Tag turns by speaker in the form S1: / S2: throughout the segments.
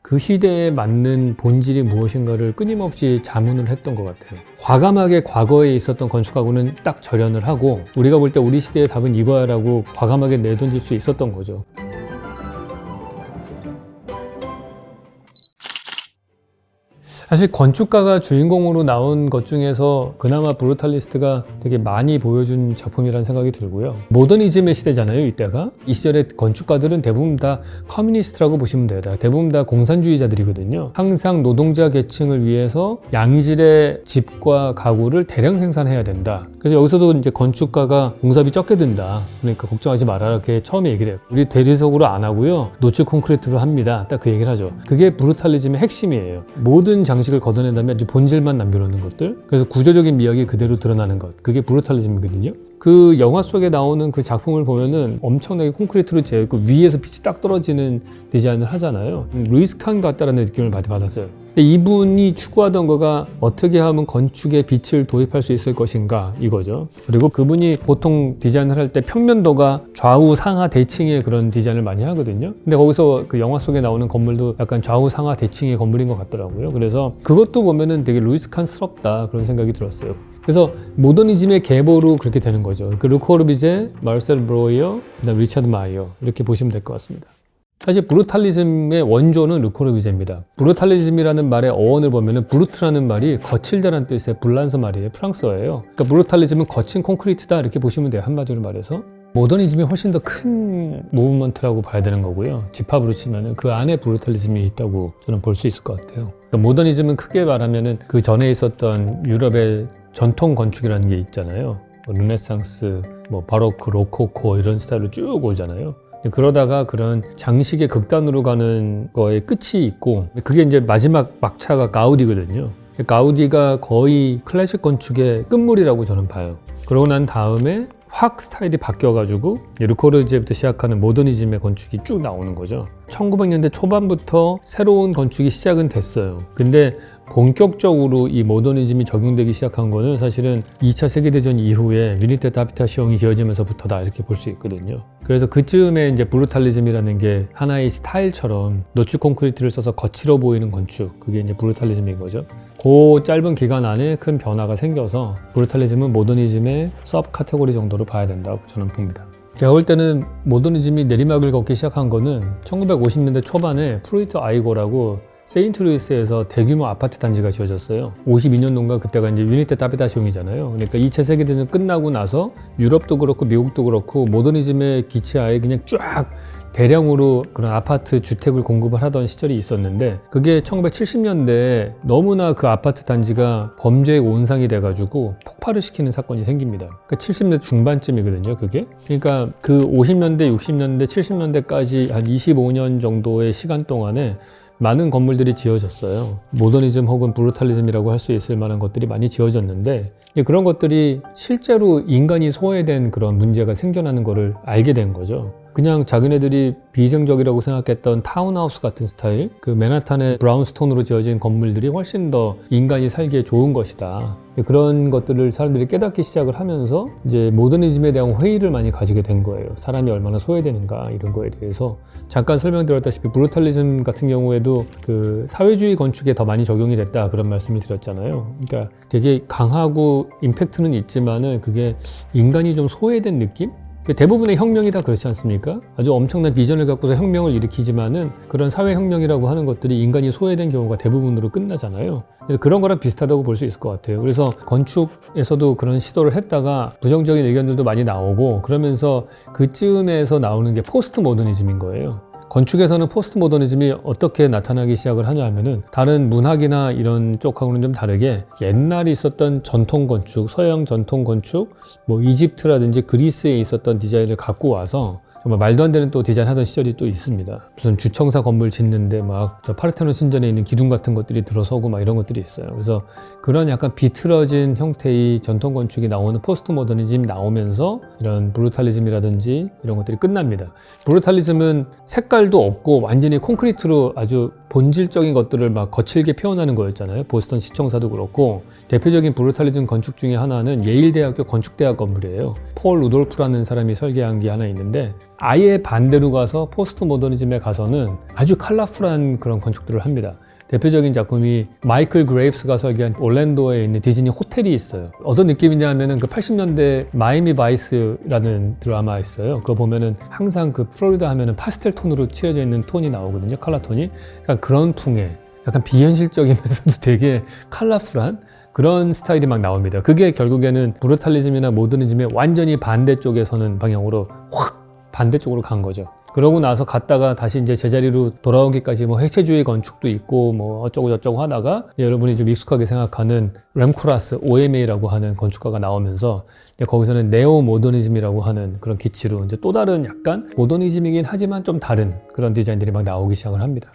S1: 그 시대에 맞는 본질이 무엇인가를 끊임없이 자문을 했던 것 같아요. 과감하게 과거에 있었던 건축가구는 딱 절연을 하고 우리가 볼 때 우리 시대의 답은 이거야라고 과감하게 내던질 수 있었던 거죠. 사실 건축가가 주인공으로 나온 것 중에서 그나마 브루탈리스트가 되게 많이 보여준 작품이라는 생각이 들고요. 모더니즘의 시대잖아요, 이때가. 이 시절의 건축가들은 대부분 다 커뮤니스트라고 보시면 돼요. 대부분 다 공산주의자들이거든요. 항상 노동자 계층을 위해서 양질의 집과 가구를 대량 생산해야 된다. 그래서 여기서도 이제 건축가가 공사비 적게 든다. 그러니까 걱정하지 말아라. 이렇게 처음에 얘기를 해요. 우리 대리석으로 안 하고요. 노출 콘크리트로 합니다. 딱 그 얘기를 하죠. 그게 브루탈리즘의 핵심이에요. 모든 장식을 걷어낸 다음에 아주 본질만 남겨놓는 것들. 그래서 구조적인 미학이 그대로 드러나는 것. 그게 브루탈리즘이거든요. 그 영화 속에 나오는 그 작품을 보면은 엄청나게 콘크리트로 재있고 위에서 빛이 딱 떨어지는 디자인을 하잖아요. 루이스 칸 같다라는 느낌을 받았어요. 근데 이분이 추구하던 거가 어떻게 하면 건축에 빛을 도입할 수 있을 것인가 이거죠. 그리고 그분이 보통 디자인을 할 때 평면도가 좌우 상하 대칭의 그런 디자인을 많이 하거든요. 근데 거기서 그 영화 속에 나오는 건물도 약간 좌우 상하 대칭의 건물인 것 같더라고요. 그래서 그것도 보면은 되게 루이스 칸스럽다 그런 생각이 들었어요. 그래서 모더니즘의 계보로 그렇게 되는 거죠. 그 르코르비제, 마르셀 브로이어, 그다음 리차드 마이어 이렇게 보시면 될 것 같습니다. 사실 브루탈리즘의 원조는 르코르비제입니다. 브루탈리즘이라는 말의 어원을 보면은 브루트라는 말이 거칠다는 뜻의 불란서 말이에요. 프랑스어예요. 그러니까 브루탈리즘은 거친 콘크리트다 이렇게 보시면 돼요. 한마디로 말해서. 모더니즘이 훨씬 더 큰 무브먼트라고 봐야 되는 거고요. 집합으로 치면은 그 안에 브루탈리즘이 있다고 저는 볼 수 있을 것 같아요. 그러니까 모더니즘은 크게 말하면은 그 전에 있었던 유럽의 전통 건축이라는 게 있잖아요. 르네상스, 바로크, 로코코 이런 스타일로 쭉 오잖아요. 그러다가 그런 장식의 극단으로 가는 거에 끝이 있고 그게 이제 마지막 막차가 가우디거든요. 가우디가 거의 클래식 건축의 끝물이라고 저는 봐요. 그러고 난 다음에 확 스타일이 바뀌어가지고 르코르비제부터 시작하는 모더니즘의 건축이 쭉 나오는 거죠. 1900년대 초반부터 새로운 건축이 시작은 됐어요. 근데 본격적으로 이 모더니즘이 적용되기 시작한 거는 사실은 2차 세계대전 이후에 위니테 타비타시옹이 지어지면서부터다 이렇게 볼 수 있거든요. 그래서 그쯤에 이제 브루탈리즘이라는 게 하나의 스타일처럼 노출 콘크리트를 써서 거칠어 보이는 건축, 그게 이제 브루탈리즘인 거죠. 그 짧은 기간 안에 큰 변화가 생겨서 브루탈리즘은 모더니즘의 서브 카테고리 정도로 봐야 된다고 저는 봅니다. 제가 볼 때는 모더니즘이 내리막을 걷기 시작한 거는 1950년대 초반에 프루이트 아이고라고 세인트루이스에서 대규모 아파트 단지가 지어졌어요. 52년도인가 그때가 이제 위니테 타비타시옹이잖아요. 그러니까 2차 세계대전 끝나고 나서 유럽도 그렇고 미국도 그렇고 모더니즘의 기치하에 그냥 쫙 대량으로 그런 아파트 주택을 공급을 하던 시절이 있었는데 그게 1970년대에 너무나 그 아파트 단지가 범죄의 온상이 돼가지고 폭발을 시키는 사건이 생깁니다. 그러니까 70년대 중반쯤이거든요, 그게. 그러니까 그 50년대, 60년대, 70년대까지 한 25년 정도의 시간 동안에 많은 건물들이 지어졌어요. 모더니즘 혹은 브루탈리즘이라고 할 수 있을 만한 것들이 많이 지어졌는데 그런 것들이 실제로 인간이 소외된 그런 문제가 생겨나는 거를 알게 된 거죠. 그냥 자기네들이 비이성적이라고 생각했던 타운하우스 같은 스타일, 그 맨하탄의 브라운스톤으로 지어진 건물들이 훨씬 더 인간이 살기에 좋은 것이다. 그런 것들을 사람들이 깨닫기 시작을 하면서 이제 모더니즘에 대한 회의를 많이 가지게 된 거예요. 사람이 얼마나 소외되는가 이런 거에 대해서. 잠깐 설명드렸다시피 브루탈리즘 같은 경우에도 그 사회주의 건축에 더 많이 적용이 됐다 그런 말씀을 드렸잖아요. 그러니까 되게 강하고 임팩트는 있지만은 그게 인간이 좀 소외된 느낌? 대부분의 혁명이 다 그렇지 않습니까? 아주 엄청난 비전을 갖고서 혁명을 일으키지만은 그런 사회혁명이라고 하는 것들이 인간이 소외된 경우가 대부분으로 끝나잖아요. 그래서 그런 거랑 비슷하다고 볼 수 있을 것 같아요. 그래서 건축에서도 그런 시도를 했다가 부정적인 의견들도 많이 나오고 그러면서 그쯤에서 나오는 게 포스트 모더니즘인 거예요. 건축에서는 포스트 모더니즘이 어떻게 나타나기 시작을 하냐 하면은 다른 문학이나 이런 쪽하고는 좀 다르게 옛날에 있었던 전통 건축, 서양 전통 건축, 이집트라든지 그리스에 있었던 디자인을 갖고 와서 정말 말도 안 되는 또 디자인하던 시절이 또 있습니다. 무슨 주청사 건물 짓는데 막 저 파르테논 신전에 있는 기둥 같은 것들이 들어서고 막 이런 것들이 있어요. 그래서 그런 약간 비틀어진 형태의 전통 건축이 나오는 포스트 모더니즘이 나오면서 이런 브루탈리즘이라든지 이런 것들이 끝납니다. 브루탈리즘은 색깔도 없고 완전히 콘크리트로 아주 본질적인 것들을 막 거칠게 표현하는 거였잖아요. 보스턴 시청사도 그렇고 대표적인 브루탈리즘 건축 중에 하나는 예일대학교 건축대학 건물이에요. 폴 루돌프라는 사람이 설계한 게 하나 있는데 아예 반대로 가서 포스트 모더니즘에 가서는 아주 컬러풀한 그런 건축들을 합니다. 대표적인 작품이 마이클 그레이브스가 설계한 올랜도에 있는 디즈니 호텔이 있어요. 어떤 느낌이냐 하면은 그 80년대 마이애미 바이스라는 드라마 있어요. 그거 보면은 항상 그 플로리다 하면은 파스텔 톤으로 칠해져 있는 톤이 나오거든요. 컬러 톤이. 약간 그런 풍의 약간 비현실적이면서도 되게 컬러풀한 그런 스타일이 막 나옵니다. 그게 결국에는 브루탈리즘이나 모더니즘의 완전히 반대쪽에 서는 방향으로 확 반대쪽으로 간 거죠. 그러고 나서 갔다가 다시 이제 제자리로 돌아오기까지 뭐 해체주의 건축도 있고 뭐 어쩌고 저쩌고 하다가 여러분이 좀 익숙하게 생각하는 램코라스 OMA라고 하는 건축가가 나오면서 거기서는 네오 모더니즘이라고 하는 그런 기치로 이제 또 다른 약간 모더니즘이긴 하지만 좀 다른 그런 디자인들이 막 나오기 시작을 합니다.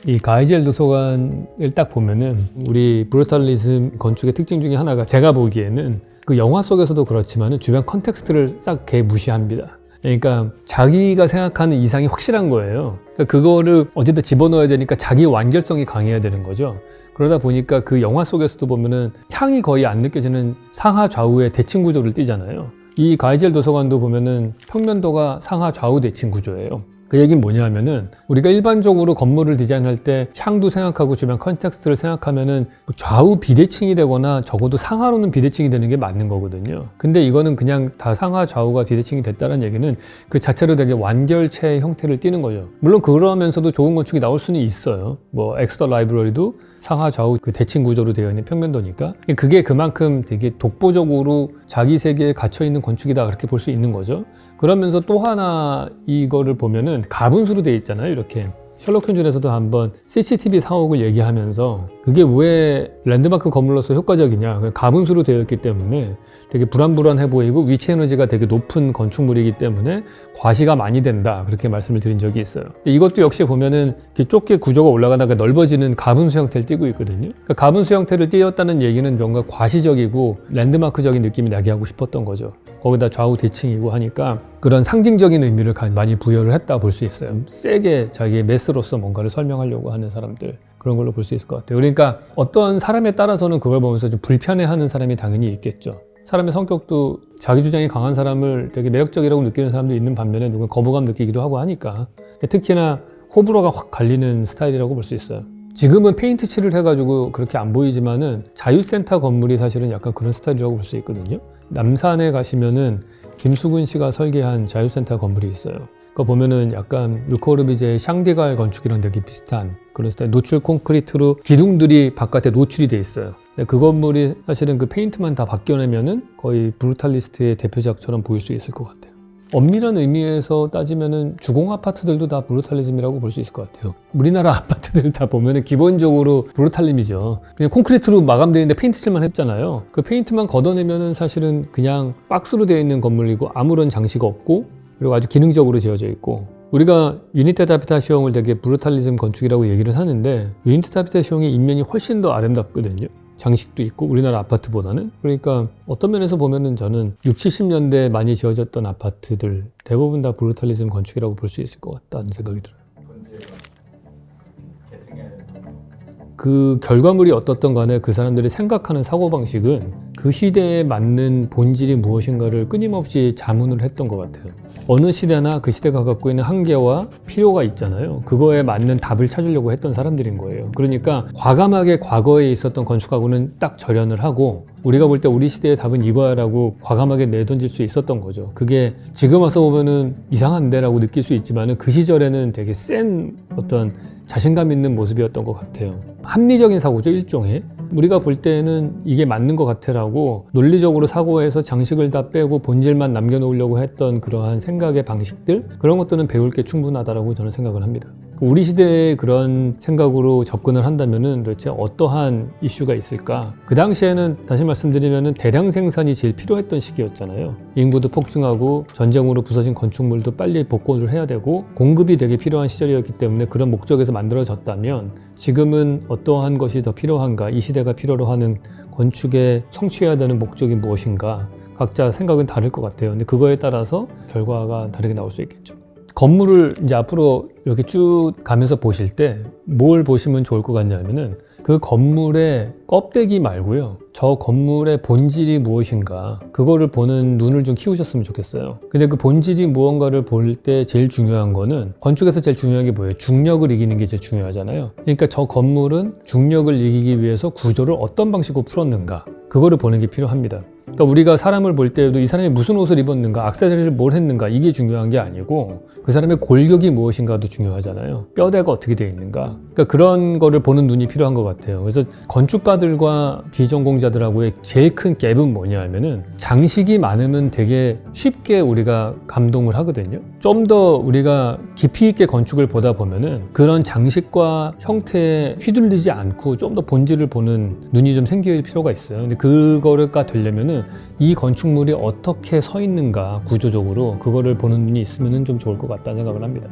S1: 이 가이젤 도서관을 딱 보면은 우리 브루탈리즘 건축의 특징 중에 하나가 제가 보기에는 그 영화 속에서도 그렇지만은 주변 컨텍스트를 싹 개무시합니다. 그러니까 자기가 생각하는 이상이 확실한 거예요. 그러니까 그거를 어디다 집어넣어야 되니까 자기 완결성이 강해야 되는 거죠. 그러다 보니까 그 영화 속에서도 보면은 향이 거의 안 느껴지는 상하 좌우의 대칭 구조를 띠잖아요. 이 가이젤 도서관도 보면은 평면도가 상하 좌우 대칭 구조예요. 그 얘기는 뭐냐 하면은 우리가 일반적으로 건물을 디자인할 때 향도 생각하고 주변 컨텍스트를 생각하면은 좌우 비대칭이 되거나 적어도 상하로는 비대칭이 되는 게 맞는 거거든요. 근데 이거는 그냥 다 상하 좌우가 비대칭이 됐다는 얘기는 그 자체로 되게 완결체의 형태를 띠는 거죠. 물론 그러면서도 좋은 건축이 나올 수는 있어요. 뭐 엑스터 라이브러리도 상하 좌우 그 대칭 구조로 되어 있는 평면도니까 그게 그만큼 되게 독보적으로 자기 세계에 갇혀 있는 건축이다 그렇게 볼 수 있는 거죠. 그러면서 또 하나 이거를 보면은 가분수로 되어 있잖아요. 이렇게 셜록 홈즈에서도 한번 CCTV 사옥을 얘기하면서 그게 왜 랜드마크 건물로서 효과적이냐, 가분수로 되어 있기 때문에 되게 불안불안해 보이고 위치 에너지가 되게 높은 건축물이기 때문에 과시가 많이 된다 그렇게 말씀을 드린 적이 있어요. 이것도 역시 보면은 좁게 구조가 올라가다가 넓어지는 가분수 형태를 띠고 있거든요. 그러니까 가분수 형태를 띄었다는 얘기는 뭔가 과시적이고 랜드마크적인 느낌이 나게 하고 싶었던 거죠. 거기다 좌우 대칭이고 하니까 그런 상징적인 의미를 많이 부여를 했다 볼 수 있어요. 세게 자기의 메스로서 뭔가를 설명하려고 하는 사람들, 그런 걸로 볼 수 있을 것 같아요. 그러니까 어떤 사람에 따라서는 그걸 보면서 좀 불편해하는 사람이 당연히 있겠죠. 사람의 성격도 자기 주장이 강한 사람을 되게 매력적이라고 느끼는 사람도 있는 반면에 누군 거부감 느끼기도 하고 하니까 특히나 호불호가 확 갈리는 스타일이라고 볼 수 있어요. 지금은 페인트 칠을 해가지고 그렇게 안 보이지만은 자유센터 건물이 사실은 약간 그런 스타일이라고 볼 수 있거든요. 남산에 가시면은 김수근 씨가 설계한 자유센터 건물이 있어요. 그거 보면은 약간 르코르비제의 샹디갈 건축이랑 되게 비슷한 그런 스타일, 노출 콘크리트로 기둥들이 바깥에 노출이 돼 있어요. 그 건물이 사실은 그 페인트만 다 바뀌어내면은 거의 브루탈리스트의 대표작처럼 보일 수 있을 것 같아요. 엄밀한 의미에서 따지면은 주공 아파트들도 다 브루탈리즘이라고 볼 수 있을 것 같아요. 우리나라 아파트들 다 보면은 기본적으로 브루탈림이죠. 그냥 콘크리트로 마감되어 있는데 페인트 칠만 했잖아요. 그 페인트만 걷어내면은 사실은 그냥 박스로 되어 있는 건물이고 아무런 장식 없고 그리고 아주 기능적으로 지어져 있고, 우리가 유니테트 하비타시옹을 되게 브루탈리즘 건축이라고 얘기를 하는데 유니테트 하비타시옹의 인면이 훨씬 더 아름답거든요. 장식도 있고 우리나라 아파트보다는. 그러니까 어떤 면에서 보면은 저는 60, 70년대 많이 지어졌던 아파트들 대부분 다 브루탈리즘 건축이라고 볼 수 있을 것 같다는 생각이 들어요. 그 결과물이 어떻든 간에 그 사람들이 생각하는 사고방식은 그 시대에 맞는 본질이 무엇인가를 끊임없이 자문을 했던 것 같아요. 어느 시대나 그 시대가 갖고 있는 한계와 필요가 있잖아요. 그거에 맞는 답을 찾으려고 했던 사람들인 거예요. 그러니까 과감하게 과거에 있었던 건축하고는 딱 절연을 하고 우리가 볼 때 우리 시대의 답은 이거야라고 과감하게 내던질 수 있었던 거죠. 그게 지금 와서 보면은 이상한데 라고 느낄 수 있지만은 그 시절에는 되게 센 어떤 자신감 있는 모습이었던 것 같아요. 합리적인 사고죠, 일종의. 우리가 볼 때는 이게 맞는 것 같아라고 논리적으로 사고해서 장식을 다 빼고 본질만 남겨놓으려고 했던 그러한 생각의 방식들, 그런 것들은 배울 게 충분하다라고 저는 생각을 합니다. 우리 시대에 그런 생각으로 접근을 한다면은 도대체 어떠한 이슈가 있을까? 그 당시에는 다시 말씀드리면은 대량 생산이 제일 필요했던 시기였잖아요. 인구도 폭증하고 전쟁으로 부서진 건축물도 빨리 복원을 해야 되고 공급이 되게 필요한 시절이었기 때문에 그런 목적에서 만들어졌다면 지금은 어떠한 것이 더 필요한가? 이 시대가 필요로 하는 건축에 성취해야 되는 목적이 무엇인가? 각자 생각은 다를 것 같아요. 근데 그거에 따라서 결과가 다르게 나올 수 있겠죠. 건물을 이제 앞으로 이렇게 쭉 가면서 보실 때 뭘 보시면 좋을 것 같냐면은 그 건물의 껍데기 말고요. 저 건물의 본질이 무엇인가 그거를 보는 눈을 좀 키우셨으면 좋겠어요. 근데 그 본질이 무언가를 볼 때 제일 중요한 거는 건축에서 제일 중요한 게 뭐예요? 중력을 이기는 게 제일 중요하잖아요. 그러니까 저 건물은 중력을 이기기 위해서 구조를 어떤 방식으로 풀었는가 그거를 보는 게 필요합니다. 그러니까 우리가 사람을 볼 때도 이 사람이 무슨 옷을 입었는가, 액세서리를 뭘 했는가 이게 중요한 게 아니고 그 사람의 골격이 무엇인가도 중요하잖아요. 뼈대가 어떻게 돼 있는가. 그러니까 그런 거를 보는 눈이 필요한 것 같아요. 그래서 건축가들과 비전공자들하고의 제일 큰 갭은 뭐냐 하면은 장식이 많으면 되게 쉽게 우리가 감동을 하거든요. 좀 더 우리가 깊이 있게 건축을 보다 보면은 그런 장식과 형태에 휘둘리지 않고 좀 더 본질을 보는 눈이 좀 생길 필요가 있어요. 근데 그거가 되려면은 이 건축물이 어떻게 서 있는가 구조적으로 그거를 보는 눈이 있으면 좀 좋을 것 같다는 생각을 합니다.